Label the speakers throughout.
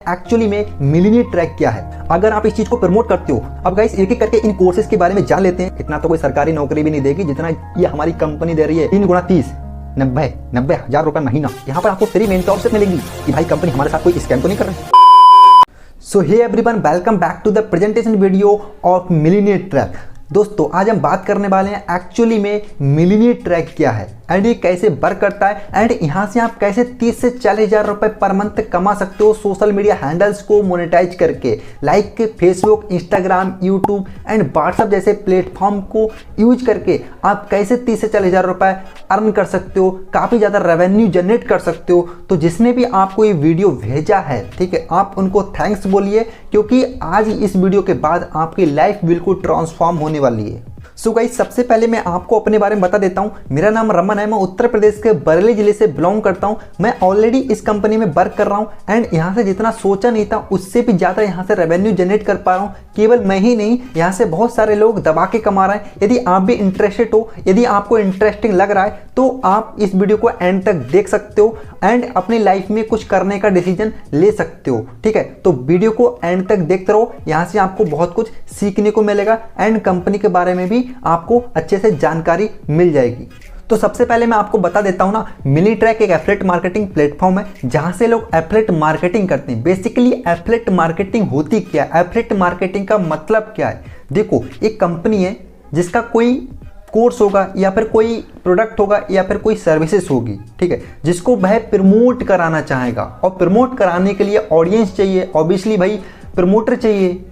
Speaker 1: Actually में millionaire track क्या है, अगर आप इस चीज को प्रमोट करते हो। अब गाइस एक एक करके इन कोर्सेज के बारे में जान लेते हैं। इतना तो कोई सरकारी नौकरी भी नहीं देगी जितना ये हमारी कंपनी दे रही है। 3 गुणा 30 90 हजार रुपए महीना। यहाँ पर आपको फ्री मेंटरशिप मिलेगी कि भाई कंपनी हमारे साथ कोई स्कैम तो नहीं कर रही। So hey everyone, welcome back to the presentation video of millionaire track. दोस्तों आज हम बात करने वाले हैं एक्चुअली में मिलियनेयर ट्रैक क्या है एंड ये कैसे वर्क करता है एंड यहाँ से आप कैसे 30 से 40 हजार रुपए पर मंथ कमा सकते हो सोशल मीडिया हैंडल्स को मोनेटाइज करके, like Facebook, Instagram, YouTube and WhatsApp जैसे प्लेटफॉर्म को यूज करके आप कैसे 30 से 40 हजार रुपए अर्न कर सकते हो, काफ़ी ज़्यादा रेवेन्यू जनरेट कर सकते हो। तो जिसने भी आपको ये वीडियो भेजा है, ठीक है, आप उनको थैंक्स बोलिए क्योंकि आज इस वीडियो के बाद आपकी लाइफ बिल्कुल ट्रांसफॉर्म होने वाली है। सो गाइस सबसे पहले मैं आपको अपने बारे में बता देता हूं। मेरा नाम रमन है, मैं उत्तर प्रदेश के बरेली जिले से बिलोंग करता हूं। मैं ऑलरेडी इस कंपनी में वर्क कर रहा हूं एंड यहां से जितना सोचा नहीं था उससे भी ज़्यादा यहां से रेवेन्यू जनरेट कर पा रहा हूं। केवल मैं ही नहीं, यहां से बहुत सारे लोग दबा के कमा रहे हैं। यदि आप भी इंटरेस्टेड हो, यदि आपको इंटरेस्टिंग लग रहा है तो आप इस वीडियो को एंड तक देख सकते हो एंड अपनी लाइफ में कुछ करने का डिसीजन ले सकते हो। ठीक है, तो वीडियो को एंड तक देखते रहो, यहाँ से आपको बहुत कुछ सीखने को मिलेगा एंड कंपनी के बारे में भी आपको अच्छे से जानकारी मिल जाएगी। तो सबसे पहले मैं आपको बता देता हूं ना, मिली ट्रैक एक एफिलिएट मार्केटिंग प्लेटफॉर्म है जहां से लोग एफिलिएट मार्केटिंग करते हैं। बेसिकली एफिलिएट मार्केटिंग होती क्या है, एफिलिएट मार्केटिंग का मतलब क्या है। देखो, एक कंपनी है जिसका कोई कोर्स होगा या फिर कोई प्रोडक्ट होगा या फिर कोई सर्विसेज होगी, ठीक है, जिसको वह प्रमोट कराना चाहेगा और प्रमोट कराने के लिए ऑडियंस चाहिए, ऑब्वियसली भाई प्रमोटर चाहिए,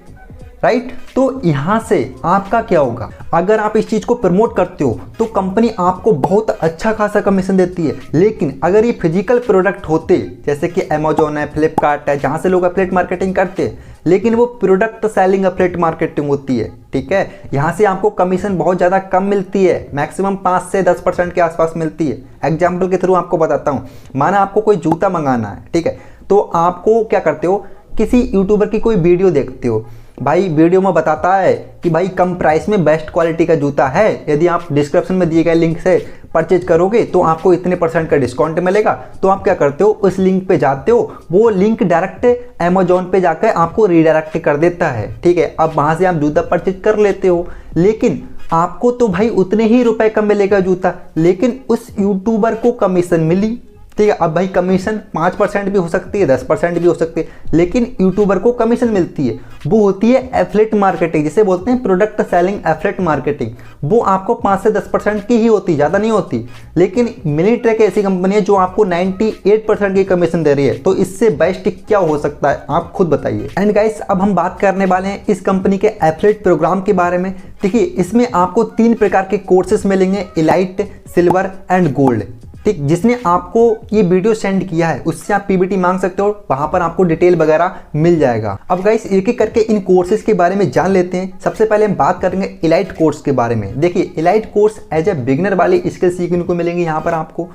Speaker 1: राइट। तो यहाँ से आपका क्या होगा, अगर आप इस चीज़ को प्रमोट करते हो तो कंपनी आपको बहुत अच्छा खासा कमीशन देती है। लेकिन अगर ये फिजिकल प्रोडक्ट होते जैसे कि अमेजोन है, फ्लिपकार्ट है, जहाँ से लोग एफिलिएट मार्केटिंग करते हैं, लेकिन वो प्रोडक्ट सेलिंग एफिलिएट मार्केटिंग होती है, ठीक है, यहाँ से आपको कमीशन बहुत ज़्यादा कम मिलती है, मैक्सिमम 5 से 10% के आसपास मिलती है। एग्जाम्पल के थ्रू आपको बताता हूँ, माना आपको कोई जूता मंगाना है, ठीक है, तो आपको क्या करते हो, किसी यूट्यूबर की कोई वीडियो देखते हो, भाई वीडियो में बताता है कि भाई कम प्राइस में बेस्ट क्वालिटी का जूता है, यदि आप डिस्क्रिप्शन में दिए गए लिंक से परचेज करोगे तो आपको इतने % का डिस्काउंट मिलेगा। तो आप क्या करते हो, उस लिंक पे जाते हो, वो लिंक डायरेक्ट अमेजोन पे जाकर आपको रीडायरेक्ट कर देता है, ठीक है। अब वहाँ से आप जूता परचेज कर लेते हो, लेकिन आपको तो भाई उतने ही रुपए का मिलेगा जूता, लेकिन उस यूट्यूबर को कमीशन मिली, ठीक है। अब भाई कमीशन 5% भी हो सकती है, 10% भी हो सकती है, लेकिन यूट्यूबर को कमीशन मिलती है, वो होती है एफिलिएट मार्केटिंग, जिसे बोलते हैं प्रोडक्ट सेलिंग एफिलिएट मार्केटिंग। वो आपको 5 से 10% की ही होती, ज़्यादा नहीं होती। लेकिन मिली ट्रैक ऐसी कंपनी है जो आपको 98% की कमीशन दे रही है। तो इससे बेस्ट क्या हो सकता है, आप खुद बताइए। एंड गाइस अब हम बात करने वाले हैं इस कंपनी के एफिलिएट प्रोग्राम के बारे में। देखिए, इसमें आपको 3 प्रकार के कोर्सेस मिलेंगे, एलाइट, सिल्वर एंड गोल्ड, ठीक। जिसने आपको ये वीडियो सेंड किया है उससे आप पीबीटी मांग सकते हो, वहां पर आपको डिटेल वगैरह मिल जाएगा। अब गाइस एक एक करके इन कोर्सेज के बारे में जान लेते हैं। सबसे पहले हम बात करेंगे एलाइट कोर्स के बारे में। देखिए, elite course as a beginner वाले स्किल सीखने को मिलेंगे यहाँ पर आपको।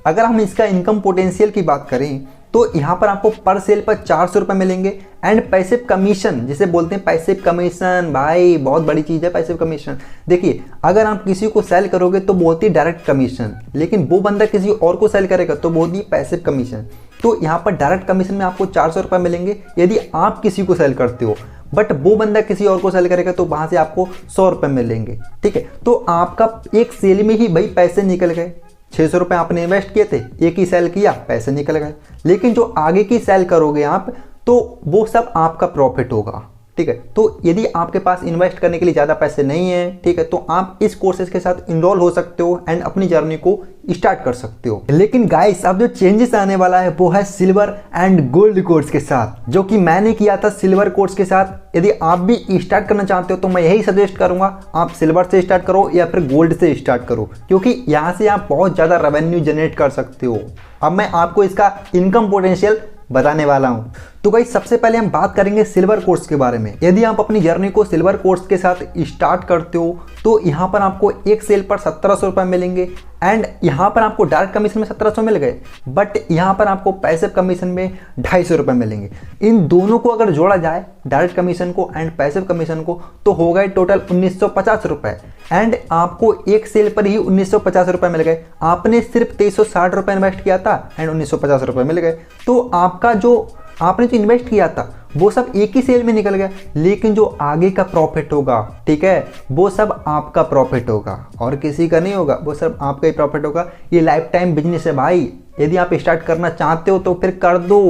Speaker 1: अगर हम इसका इनकम पोटेंशियल की बात करें तो यहाँ पर आपको पर सेल पर 400 रुपये मिलेंगे एंड पैसिव कमीशन, जिसे बोलते हैं पैसिव कमीशन, भाई बहुत बड़ी चीज़ है पैसिव कमीशन। देखिए, अगर आप किसी को सेल करोगे तो बहुत ही डायरेक्ट कमीशन, लेकिन वो बंदा किसी और को सेल करेगा तो बहुत ही पैसिव कमीशन। तो यहाँ पर डायरेक्ट कमीशन में आपको 400 रुपये मिलेंगे यदि आप किसी को सेल करते हो, बट वो बंदा किसी और को सेल करेगा तो वहाँ से आपको 100 रुपये मिलेंगे, ठीक है। तो आपका एक सेल में ही भाई पैसे निकल गए। 600 रुपये आपने इन्वेस्ट किए थे, एक ही सेल किया, पैसे निकल गए। लेकिन जो आगे की सेल करोगे आप तो वो सब आपका प्रॉफिट होगा, ठीक है। तो यदि आपके पास इन्वेस्ट करने के लिए ज़्यादा पैसे नहीं है, ठीक है, तो आप इस कोर्सेज के साथ इनरोल हो सकते हो एंड अपनी जर्नी को स्टार्ट कर सकते हो। लेकिन गाइस अब जो चेंजेस आने वाला है वो है सिल्वर एंड गोल्ड कोर्स के साथ, जो कि मैंने किया था सिल्वर कोर्स के साथ। यदि आप भी स्टार्ट करना चाहते हो तो मैं यही सजेस्ट करूंगा, आप सिल्वर से स्टार्ट करो या फिर गोल्ड से स्टार्ट करो, क्योंकि यहाँ से आप बहुत ज़्यादा रेवेन्यू जनरेट कर सकते हो। अब मैं आपको इसका इनकम पोटेंशियल बताने वाला हूं। तो गाइस सबसे पहले हम बात करेंगे सिल्वर कोर्स के बारे में। यदि आप अपनी जर्नी को सिल्वर कोर्स के साथ स्टार्ट करते हो तो यहाँ पर आपको एक सेल पर 1700 रुपये मिलेंगे एंड यहाँ पर आपको डायरेक्ट कमीशन में 1700 मिल गए, बट यहाँ पर आपको पैसिव कमीशन में 250 रुपये मिलेंगे। इन दोनों को अगर जोड़ा जाए, डायरेक्ट कमीशन को एंड पैसिव कमीशन को, तो हो गए टोटल 1950 रुपये एंड आपको एक सेल पर ही 1950 रुपये मिल गए। आपने सिर्फ 2360 रुपये इन्वेस्ट किया था एंड 1950 रुपये मिल गए। तो आपका जो आपने जो इन्वेस्ट किया था वो सब एक ही सेल में निकल गया, लेकिन जो आगे का प्रॉफिट होगा, ठीक है, वो सब आपका प्रॉफिट होगा और किसी का नहीं होगा, वो सब आपका ही प्रॉफिट होगा। ये लाइफ टाइम बिजनेस है भाई। यदि आप स्टार्ट करना चाहते हो तो फिर कर दो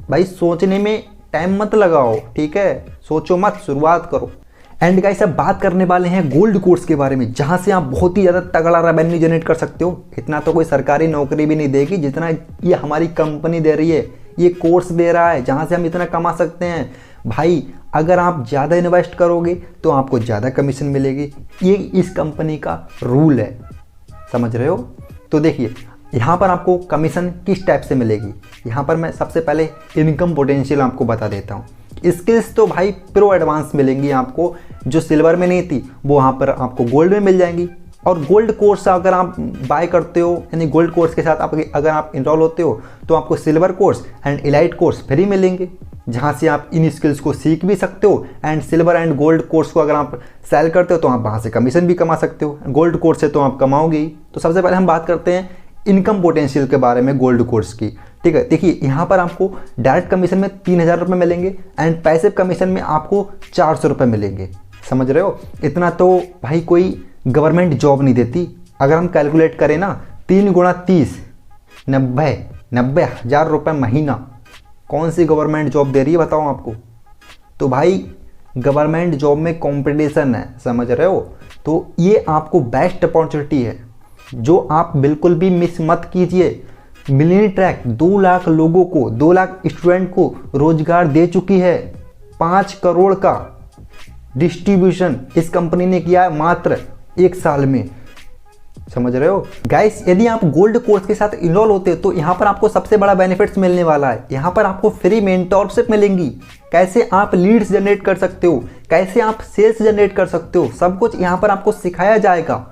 Speaker 1: भाई, सोचने में टाइम मत लगाओ, ठीक है, सोचो मत, शुरुआत करो। एंड गाइस अब बात करने वाले हैं गोल्ड कोर्स के बारे में, जहां से आप बहुत ही ज़्यादा तगड़ा रेवेन्यू जनरेट कर सकते हो। इतना तो कोई सरकारी नौकरी भी नहीं देगी जितना ये हमारी कंपनी दे रही है, ये कोर्स दे रहा है, जहां से हम इतना कमा सकते हैं भाई। अगर आप ज़्यादा इन्वेस्ट करोगे तो आपको ज़्यादा कमीशन मिलेगी, ये इस कंपनी का रूल है, समझ रहे हो। तो देखिए यहाँ पर आपको कमीशन किस टाइप से मिलेगी। यहाँ पर मैं सबसे पहले इनकम पोटेंशियल आपको बता देता हूँ। स्किल्स तो भाई प्रो एडवांस मिलेंगी आपको, जो सिल्वर में नहीं थी वो वहाँ पर आपको गोल्ड में मिल जाएंगी। और गोल्ड कोर्स अगर आप बाय करते हो, यानी गोल्ड कोर्स के साथ अगर आप इनरोल होते हो तो आपको silver course and elite course free मिलेंगे, जहाँ से आप इन स्किल्स को सीख भी सकते हो। And silver and gold course को अगर आप सेल करते हो तो आप वहाँ से कमीशन भी कमा सकते हो, गोल्ड कोर्स से तो आप कमाओगे ही। तो सबसे पहले हम बात करते हैं इनकम पोटेंशियल के बारे में गोल्ड कोर्स की, ठीक है। देखिए यहाँ पर आपको डायरेक्ट कमीशन में 3,000 रुपये मिलेंगे एंड पैसिव कमीशन में आपको 400 रुपये मिलेंगे, समझ रहे हो। इतना तो भाई कोई गवर्नमेंट जॉब नहीं देती। अगर हम कैलकुलेट करें ना, 3 गुणा 30 90 हज़ार रुपये महीना, कौन सी गवर्नमेंट जॉब दे रही है बताओ आपको। तो भाई गवर्नमेंट जॉब में कंपटीशन है, समझ रहे हो। तो ये आपको बेस्ट अपॉर्चुनिटी है जो आप बिल्कुल भी मिस मत कीजिए। मिलियनेयर ट्रैक 2 लाख लोगों को, 2 लाख स्टूडेंट को रोजगार दे चुकी है। 5 करोड़ का डिस्ट्रीब्यूशन इस कंपनी ने किया है मात्र 1 साल में, समझ रहे हो गाइस। यदि आप गोल्ड कोर्स के साथ इनरोल होते हो तो यहाँ पर आपको सबसे बड़ा बेनिफिट्स मिलने वाला है। यहाँ पर आपको फ्री मेंटोरशिप मिलेंगी, कैसे आप लीड्स जनरेट कर सकते हो, कैसे आप सेल्स जनरेट कर सकते हो, सब कुछ यहाँ पर आपको सिखाया जाएगा।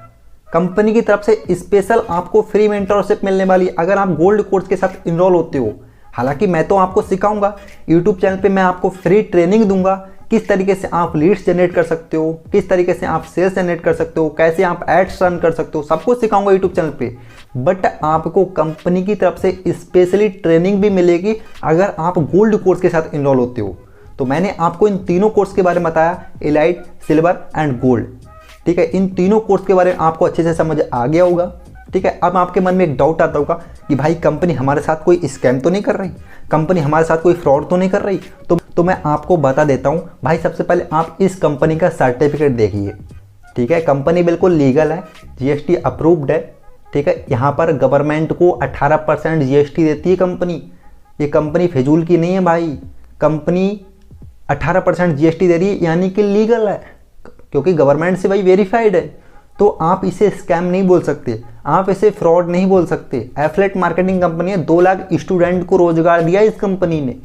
Speaker 1: कंपनी की तरफ से स्पेशल आपको फ्री मेंटोरशिप मिलने वाली है अगर आप गोल्ड कोर्स के साथ इनरोल होते हो। हालांकि मैं तो आपको सिखाऊंगा, यूट्यूब चैनल पे मैं आपको फ्री ट्रेनिंग दूंगा, किस तरीके से आप लीड्स जनरेट कर सकते हो, किस तरीके से आप सेल्स जनरेट कर सकते हो, कैसे आप एड्स रन कर सकते हो, सब कुछ सिखाऊंगा यूट्यूब चैनल पे। बट आपको कंपनी की तरफ से स्पेशली ट्रेनिंग भी मिलेगी अगर आप गोल्ड कोर्स के साथ इनरोल होते हो। तो मैंने आपको इन तीनों कोर्स के बारे में बताया, इलाइट, सिल्वर एंड गोल्ड, ठीक है। इन तीनों कोर्स के बारे में आपको अच्छे से समझ आ गया होगा, ठीक है। अब आपके मन में एक डाउट आता होगा कि भाई कंपनी हमारे साथ कोई स्कैम तो नहीं कर रही, कंपनी हमारे साथ कोई फ्रॉड तो नहीं कर रही। तो मैं आपको बता देता हूँ भाई, सबसे पहले आप इस कंपनी का सर्टिफिकेट देखिए, ठीक है। कंपनी बिल्कुल लीगल है, जीएसटी अप्रूव्ड है, ठीक है। यहाँ पर गवर्नमेंट को 18% जीएसटी देती है कंपनी। ये कंपनी फिजूल की नहीं है भाई, कंपनी 18% जीएसटी दे रही है, यानी कि लीगल है, क्योंकि गवर्नमेंट से भाई वेरीफाइड है। तो आप इसे स्कैम नहीं बोल सकते, आप इसे फ्रॉड नहीं बोल सकते। एफिलिएट मार्केटिंग कंपनी है, 2 लाख स्टूडेंट को रोजगार दिया इस कंपनी ने,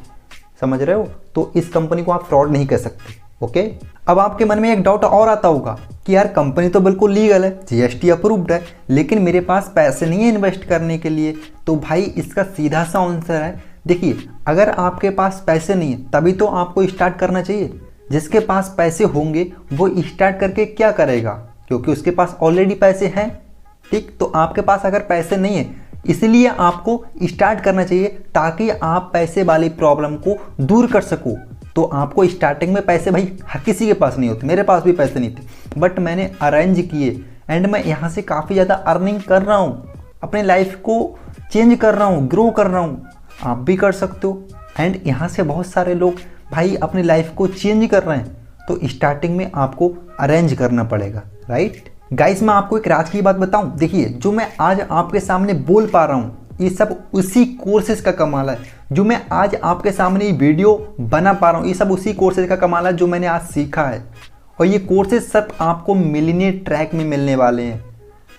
Speaker 1: समझ रहे हो। तो इस कंपनी को आप फ्रॉड नहीं कह सकते, ओके। अब आपके मन में एक डाउट और आता होगा कि यार कंपनी तो बिल्कुल लीगल है, जीएसटी अप्रूव्ड है, लेकिन मेरे पास पैसे नहीं है इन्वेस्ट करने के लिए। तो भाई इसका सीधा सा आंसर है, देखिए अगर आपके पास पैसे नहीं है तभी तो आपको स्टार्ट करना चाहिए। जिसके पास पैसे होंगे वो स्टार्ट करके क्या करेगा, क्योंकि उसके पास ऑलरेडी पैसे हैं, ठीक। तो आपके पास अगर पैसे नहीं है, इसलिए आपको स्टार्ट करना चाहिए ताकि आप पैसे वाली प्रॉब्लम को दूर कर सको। तो आपको स्टार्टिंग में पैसे भाई हर किसी के पास नहीं होते, मेरे पास भी पैसे नहीं थे, बट मैंने अरेंज किए एंड मैं यहाँ से काफ़ी ज़्यादा अर्निंग कर रहा हूँ, अपने लाइफ को चेंज कर रहा हूँ, ग्रो कर रहा हूँ। आप भी कर सकते हो एंड यहाँ से बहुत सारे लोग भाई अपनी लाइफ को चेंज कर रहे हैं। तो स्टार्टिंग में आपको अरेंज करना पड़ेगा, राइट गाइस। मैं आपको एक राज की बात बताऊं, देखिए जो मैं आज आपके सामने बोल पा रहा हूं ये सब उसी कोर्सेज का कमाल है। जो मैं आज आपके सामने वीडियो बना पा रहा हूं ये सब उसी कोर्सेज का कमाल है जो मैंने आज सीखा है। और ये कोर्सेज सब आपको मिलियनेयर ट्रैक में मिलने वाले हैं।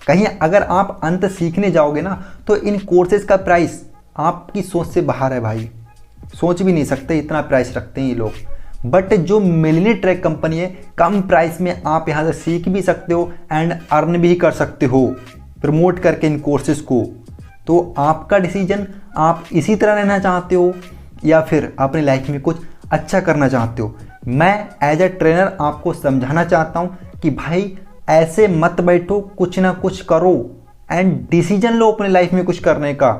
Speaker 1: कहीं अगर आप अंत सीखने जाओगे ना तो इन कोर्सेज का प्राइस आपकी सोच से बाहर है भाई, सोच भी नहीं सकते इतना प्राइस रखते हैं ये लोग। बट जो मिलियनेयर ट्रैक कंपनी है, कम प्राइस में आप यहाँ से सीख भी सकते हो एंड अर्न भी कर सकते हो प्रमोट करके इन कोर्सेज को। तो आपका डिसीजन, आप इसी तरह रहना चाहते हो या फिर अपनी लाइफ में कुछ अच्छा करना चाहते हो। मैं एज ए ट्रेनर आपको समझाना चाहता हूँ कि भाई ऐसे मत बैठो, कुछ ना कुछ करो एंड डिसीजन लो अपनी लाइफ में कुछ करने का,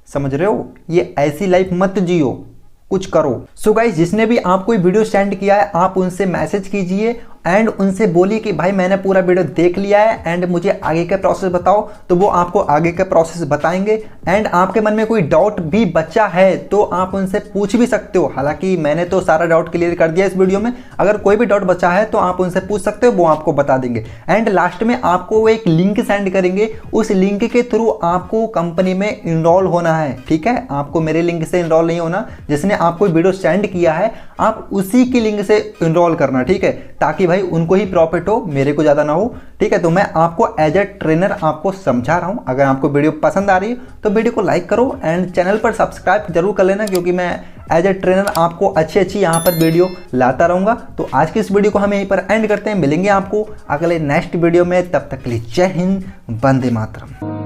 Speaker 1: समझ रहे हो। ये ऐसी लाइफ मत जियो कुछ करो। सो गाइस, जिसने भी आपको ये वीडियो सेंड किया है आप उनसे मैसेज कीजिए एंड उनसे बोलिए कि भाई मैंने पूरा वीडियो देख लिया है एंड मुझे आगे का प्रोसेस बताओ, तो वो आपको आगे का प्रोसेस बताएंगे। एंड आपके मन में कोई डाउट भी बचा है तो आप उनसे पूछ भी सकते हो। हालांकि मैंने तो सारा डाउट क्लियर कर दिया इस वीडियो में, अगर कोई भी डाउट बचा है तो आप उनसे पूछ सकते हो, वो आपको बता देंगे। एंड लास्ट में आपको वो एक लिंक सेंड करेंगे, उस लिंक के थ्रू आपको कंपनी में इनरोल होना है। ठीक है, आपको मेरे लिंक से इनरोल नहीं होना, जिसने आपको वीडियो सेंड किया है आप उसी की लिंक से इनरोल करना। ठीक है, ताकि भाई उनको ही प्रॉफिट हो, मेरे को ज़्यादा ना हो। ठीक है, तो मैं आपको एज ए ट्रेनर आपको समझा रहा हूँ। अगर आपको वीडियो पसंद आ रही है तो वीडियो को लाइक करो एंड चैनल पर सब्सक्राइब जरूर कर लेना, क्योंकि मैं एज ए ट्रेनर आपको अच्छी यहाँ पर वीडियो लाता रहूँगा। तो आज की इस वीडियो को हम यहीं पर एंड करते हैं, मिलेंगे आपको अगले नेक्स्ट वीडियो में। तब तक के लिए जय हिंद, वंदे मातरम।